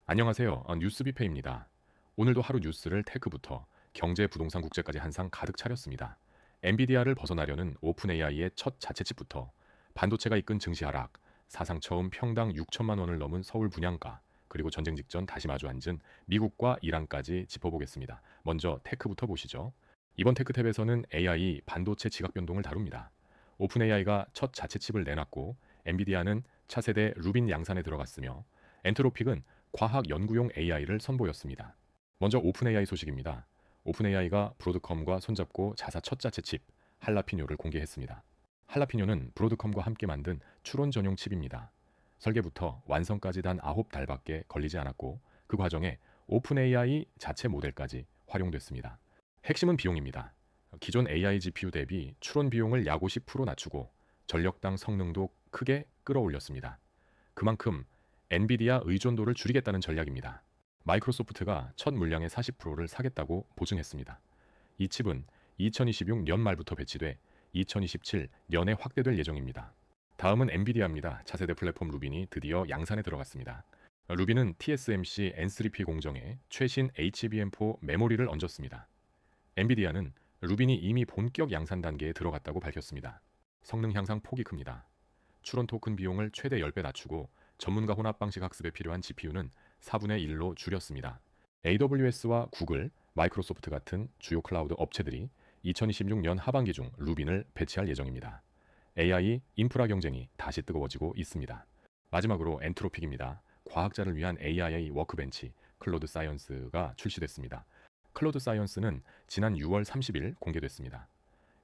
안녕하세요. 뉴스비페입니다. 오늘도 하루 뉴스를 테크부터 경제, 부동산, 국제까지 한 상 가득 차렸습니다. 엔비디아를 벗어나려는 오픈 AI의 첫 자체칩부터 반도체가 이끈 증시 하락, 사상 처음 평당 6천만 원을 넘은 서울 분양가, 그리고 전쟁 직전 다시 마주 앉은 미국과 이란까지 짚어보겠습니다. 먼저 테크부터 보시죠. 이번 테크탭에서는 AI 반도체 지각 변동을 다룹니다. 오픈 AI가 첫 자체칩을 내놨고 엔비디아는 차세대 루빈 양산에 들어갔으며 엔트로픽은 과학 연구용 AI를 선보였습니다. 먼저 오픈 AI 소식입니다. 오픈 AI가 브로드컴과 손잡고 자사 첫 자체 칩 할라피뇨를 공개했습니다. 할라피뇨는 브로드컴과 함께 만든 추론 전용 칩입니다. 설계부터 완성까지 단 9달밖에 걸리지 않았고 그 과정에 오픈 AI 자체 모델까지 활용됐습니다. 핵심은 비용입니다. 기존 AI GPU 대비 추론 비용을 약 50% 낮추고 전력당 성능도 크게 끌어올렸습니다. 그만큼 엔비디아 의존도를 줄이겠다는 전략입니다. 마이크로소프트가 첫 물량의 40%를 사겠다고 보증했습니다. 이 칩은 2026년 말부터 배치돼 2027년에 확대될 예정입니다. 다음은 엔비디아입니다. 차세대 플랫폼 루빈이 드디어 양산에 들어갔습니다. 루빈은 TSMC N3P 공정에 최신 HBM4 메모리를 얹었습니다. 엔비디아는 루빈이 이미 본격 양산 단계에 들어갔다고 밝혔습니다. 성능 향상 폭이 큽니다. 추론 토큰 비용을 최대 10배 낮추고 전문가 혼합 방식 학습에 필요한 GPU는 4분의 1로 줄였습니다. AWS와 구글, 마이크로소프트 같은 주요 클라우드 업체들이 2026년 하반기 중 루빈을 배치할 예정입니다. AI 인프라 경쟁이 다시 뜨거워지고 있습니다. 마지막으로 엔트로픽입니다. 과학자를 위한 AI 워크벤치 클로드 사이언스가 출시됐습니다. 클로드 사이언스는 지난 6월 30일 공개됐습니다.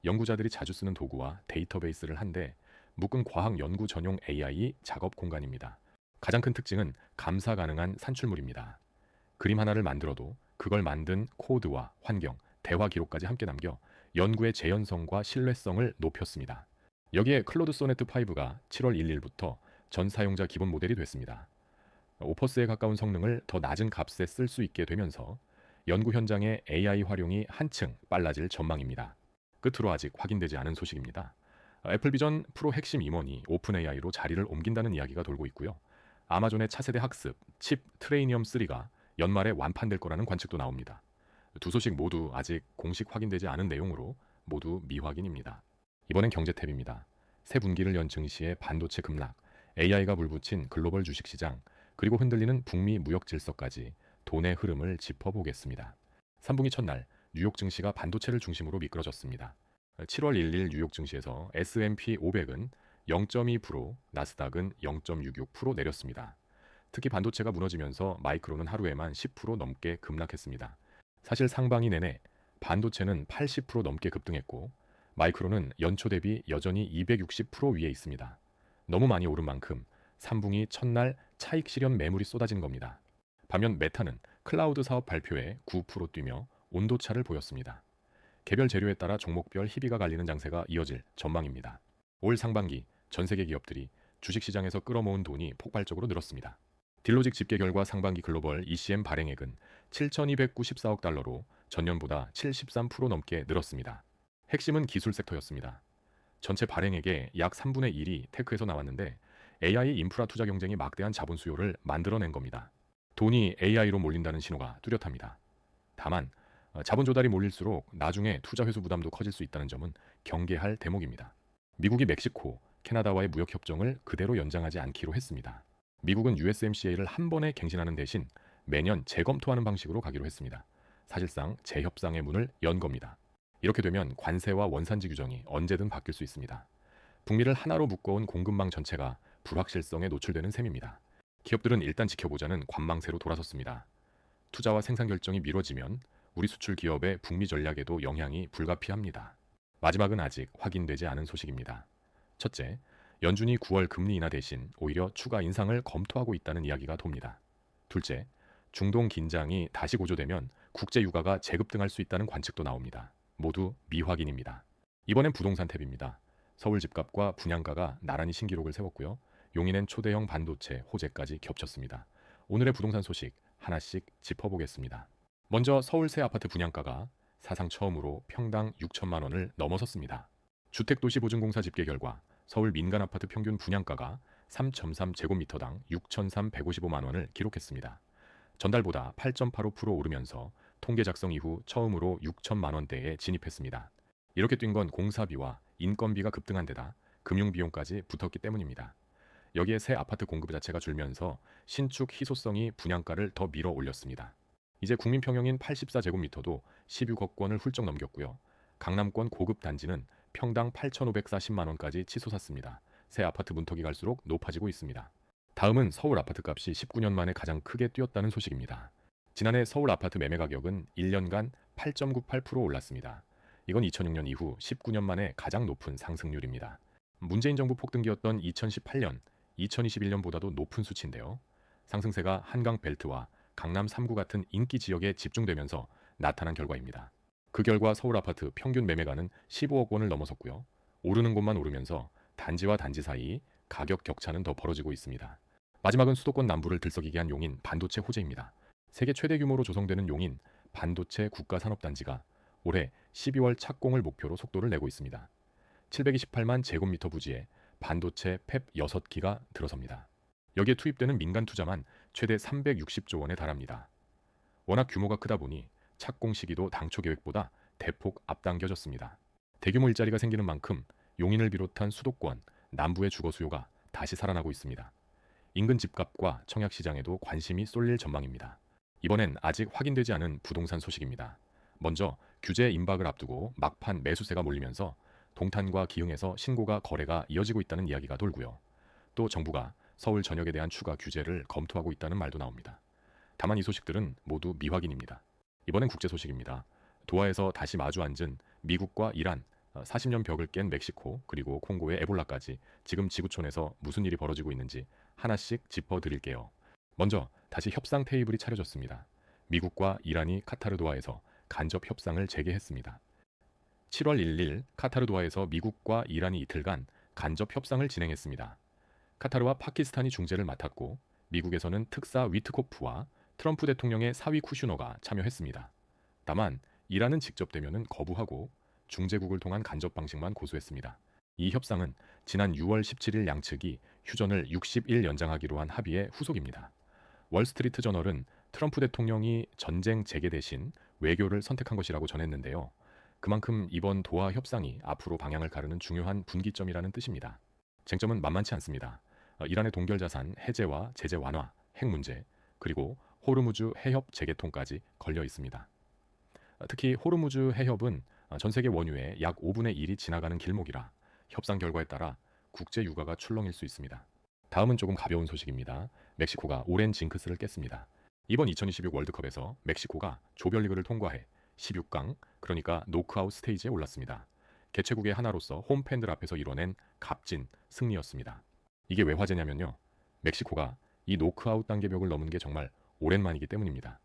연구자들이 자주 쓰는 도구와 데이터베이스를 한데 묶은 과학 연구 전용 AI 작업 공간입니다. 가장 큰 특징은 감사 가능한 산출물입니다. 그림 하나를 만들어도 그걸 만든 코드와 환경, 대화 기록까지 함께 남겨 연구의 재현성과 신뢰성을 높였습니다. 여기에 클로드 소네트 5가 7월 1일부터 전 사용자 기본 모델이 됐습니다. 오퍼스에 가까운 성능을 더 낮은 값에 쓸 수 있게 되면서 연구 현장의 AI 활용이 한층 빨라질 전망입니다. 끝으로 아직 확인되지 않은 소식입니다. 애플 비전 프로 핵심 임원이 오픈 AI로 자리를 옮긴다는 이야기가 돌고 있고요. 아마존의 차세대 학습 칩 트레이니엄 3가 연말에 완판될 거라는 관측도 나옵니다. 두 소식 모두 아직 공식 확인되지 않은 내용으로 모두 미확인입니다. 이번엔 경제 탭입니다. 새 분기를 연 증시의 반도체 급락, AI가 물붙인 글로벌 주식시장, 그리고 흔들리는 북미 무역 질서까지 돈의 흐름을 짚어보겠습니다. 3분기 첫날 뉴욕 증시가 반도체를 중심으로 미끄러졌습니다. 7월 1일 뉴욕 증시에서 S&P 500은 0.2%, 나스닥은 0.66% 내렸습니다. 특히 반도체가 무너지면서 마이크론은 하루에만 10% 넘게 급락했습니다. 사실 상반기 내내 반도체는 80% 넘게 급등했고 마이크론은 연초 대비 여전히 260% 위에 있습니다. 너무 많이 오른 만큼 3분기 첫날 차익 실현 매물이 쏟아진 겁니다. 반면 메타는 클라우드 사업 발표에 9% 뛰며 온도차를 보였습니다. 개별 재료에 따라 종목별 희비가 갈리는 장세가 이어질 전망입니다. 올 상반기 전 세계 기업들이 주식시장에서 끌어모은 돈이 폭발적으로 늘었습니다. 딜로직 집계 결과 상반기 글로벌 ECM 발행액은 7,294억 달러로 전년보다 73% 넘게 늘었습니다. 핵심은 기술 섹터였습니다. 전체 발행액의 약 3분의 1이 테크에서 나왔는데 AI 인프라 투자 경쟁이 막대한 자본 수요를 만들어낸 겁니다. 돈이 AI로 몰린다는 신호가 뚜렷합니다. 다만 자본 조달이 몰릴수록 나중에 투자 회수 부담도 커질 수 있다는 점은 경계할 대목입니다. 미국이 멕시코, 캐나다와의 무역 협정을 그대로 연장하지 않기로 했습니다. 미국은 USMCA를 한 번에 갱신하는 대신 매년 재검토하는 방식으로 가기로 했습니다. 사실상 재협상의 문을 연 겁니다. 이렇게 되면 관세와 원산지 규정이 언제든 바뀔 수 있습니다. 북미를 하나로 묶어온 공급망 전체가 불확실성에 노출되는 셈입니다. 기업들은 일단 지켜보자는 관망세로 돌아섰습니다. 투자와 생산 결정이 미뤄지면 우리 수출 기업의 북미 전략에도 영향이 불가피합니다. 마지막은 아직 확인되지 않은 소식입니다. 첫째, 연준이 9월 금리 인하 대신 오히려 추가 인상을 검토하고 있다는 이야기가 돕니다. 둘째, 중동 긴장이 다시 고조되면 국제 유가가 재급등할 수 있다는 관측도 나옵니다. 모두 미확인입니다. 이번엔 부동산 탭입니다. 서울 집값과 분양가가 나란히 신기록을 세웠고요. 용인엔 초대형 반도체 호재까지 겹쳤습니다. 오늘의 부동산 소식 하나씩 짚어보겠습니다. 먼저 서울 새 아파트 분양가가 사상 처음으로 평당 6천만 원을 넘어섰습니다. 주택도시보증공사 집계 결과 서울 민간 아파트 평균 분양가가 3.3제곱미터당 6,355만 원을 기록했습니다. 전달보다 8.85% 오르면서 통계 작성 이후 처음으로 6천만 원대에 진입했습니다. 이렇게 뛴 건 공사비와 인건비가 급등한 데다 금융비용까지 붙었기 때문입니다. 여기에 새 아파트 공급 자체가 줄면서 신축 희소성이 분양가를 더 밀어 올렸습니다. 이제 국민평형인 84제곱미터도 16억원을 훌쩍 넘겼고요. 강남권 고급 단지는 평당 8,540만 원까지 치솟았습니다. 새 아파트 문턱이 갈수록 높아지고 있습니다. 다음은 서울 아파트 값이 19년 만에 가장 크게 뛰었다는 소식입니다. 지난해 서울 아파트 매매 가격은 1년간 8.98% 올랐습니다. 이건 2006년 이후 19년 만에 가장 높은 상승률입니다. 문재인 정부 폭등기였던 2018년, 2021년보다도 높은 수치인데요. 상승세가 한강 벨트와 강남 3구 같은 인기 지역에 집중되면서 나타난 결과입니다. 그 결과 서울 아파트 평균 매매가는 15억 원을 넘어섰고요. 오르는 곳만 오르면서 단지와 단지 사이 가격 격차는 더 벌어지고 있습니다. 마지막은 수도권 남부를 들썩이게 한 용인 반도체 호재입니다. 세계 최대 규모로 조성되는 용인 반도체 국가산업단지가 올해 12월 착공을 목표로 속도를 내고 있습니다. 728만 제곱미터 부지에 반도체 팹 6기가 들어섭니다. 여기에 투입되는 민간 투자만 최대 360조 원에 달합니다. 워낙 규모가 크다 보니 착공 시기도 당초 계획보다 대폭 앞당겨졌습니다. 대규모 일자리가 생기는 만큼 용인을 비롯한 수도권, 남부의 주거 수요가 다시 살아나고 있습니다. 인근 집값과 청약시장에도 관심이 쏠릴 전망입니다. 이번엔 아직 확인되지 않은 부동산 소식입니다. 먼저 규제 임박을 앞두고 막판 매수세가 몰리면서 동탄과 기흥에서 신고가 거래가 이어지고 있다는 이야기가 돌고요. 또 정부가 서울 전역에 대한 추가 규제를 검토하고 있다는 말도 나옵니다. 다만 이 소식들은 모두 미확인입니다. 이번엔 국제 소식입니다. 도하에서 다시 마주 앉은 미국과 이란, 40년 벽을 깬 멕시코, 그리고 콩고의 에볼라까지 지금 지구촌에서 무슨 일이 벌어지고 있는지 하나씩 짚어드릴게요. 먼저 다시 협상 테이블이 차려졌습니다. 미국과 이란이 카타르 도하에서 간접 협상을 재개했습니다. 7월 1일 카타르 도하에서 미국과 이란이 이틀간 간접 협상을 진행했습니다. 카타르와 파키스탄이 중재를 맡았고 미국에서는 특사 위트코프와 트럼프 대통령의 사위 쿠슈너가 참여했습니다. 다만 이란은 직접 대면은 거부하고 중재국을 통한 간접 방식만 고수했습니다. 이 협상은 지난 6월 17일 양측이 휴전을 60일 연장하기로 한 합의의 후속입니다. 월스트리트 저널은 트럼프 대통령이 전쟁 재개 대신 외교를 선택한 것이라고 전했는데요. 그만큼 이번 도하 협상이 앞으로 방향을 가르는 중요한 분기점이라는 뜻입니다. 쟁점은 만만치 않습니다. 이란의 동결 자산 해제와 제재 완화, 핵 문제, 그리고 호르무즈 해협 재개통까지 걸려 있습니다. 특히 호르무즈 해협은 전 세계 원유의 약 5분의 1이 지나가는 길목이라 협상 결과에 따라 국제 유가가 출렁일 수 있습니다. 다음은 조금 가벼운 소식입니다. 멕시코가 오랜 징크스를 깼습니다. 이번 2026 월드컵에서 멕시코가 조별리그를 통과해 16강, 그러니까 노크아웃 스테이지에 올랐습니다. 개최국의 하나로서 홈팬들 앞에서 이뤄낸 값진 승리였습니다. 이게 왜 화제냐면요. 멕시코가 이 노크아웃 단계벽을 넘은 게 정말 오랜만이기 때문입니다.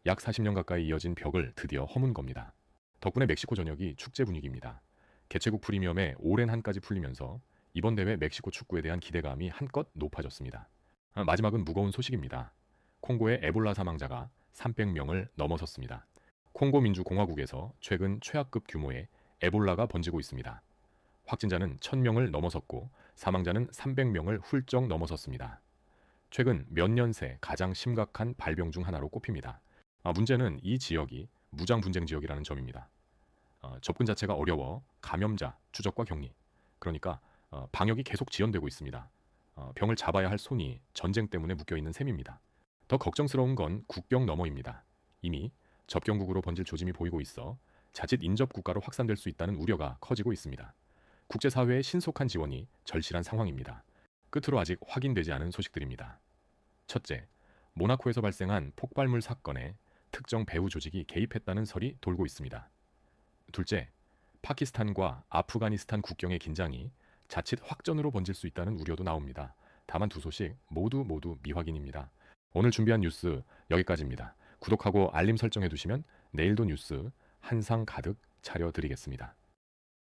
약 40년 가까이 이어진 벽을 드디어 허문 겁니다. 덕분에 멕시코 전역이 축제 분위기입니다. 개최국 프리미엄에 오랜 한까지 풀리면서 이번 대회 멕시코 축구에 대한 기대감이 한껏 높아졌습니다. 마지막은 무거운 소식입니다. 콩고의 에볼라 사망자가 300명을 넘어섰습니다. 콩고 민주공화국에서 최근 최악급 규모의 에볼라가 번지고 있습니다. 확진자는 1000명을 넘어섰고 사망자는 300명을 훌쩍 넘어섰습니다. 최근 몇 년 새 가장 심각한 발병 중 하나로 꼽힙니다. 문제는 이 지역이 무장 분쟁 지역이라는 점입니다. 접근 자체가 어려워 감염자 추적과 격리, 그러니까 방역이 계속 지연되고 있습니다. 병을 잡아야 할 손이 전쟁 때문에 묶여있는 셈입니다. 더 걱정스러운 건 국경 너머입니다. 이미 접경국으로 번질 조짐이 보이고 있어 자칫 인접 국가로 확산될 수 있다는 우려가 커지고 있습니다. 국제사회의 신속한 지원이 절실한 상황입니다. 끝으로 아직 확인되지 않은 소식들입니다. 첫째, 모나코에서 발생한 폭발물 사건에 특정 배후 조직이 개입했다는 설이 돌고 있습니다. 둘째, 파키스탄과 아프가니스탄 국경의 긴장이 자칫 확전으로 번질 수 있다는 우려도 나옵니다. 다만 두 소식 모두 미확인입니다. 오늘 준비한 뉴스 여기까지입니다. 구독하고 알림 설정해 두시면 내일도 뉴스 한 상 가득 차려드리겠습니다.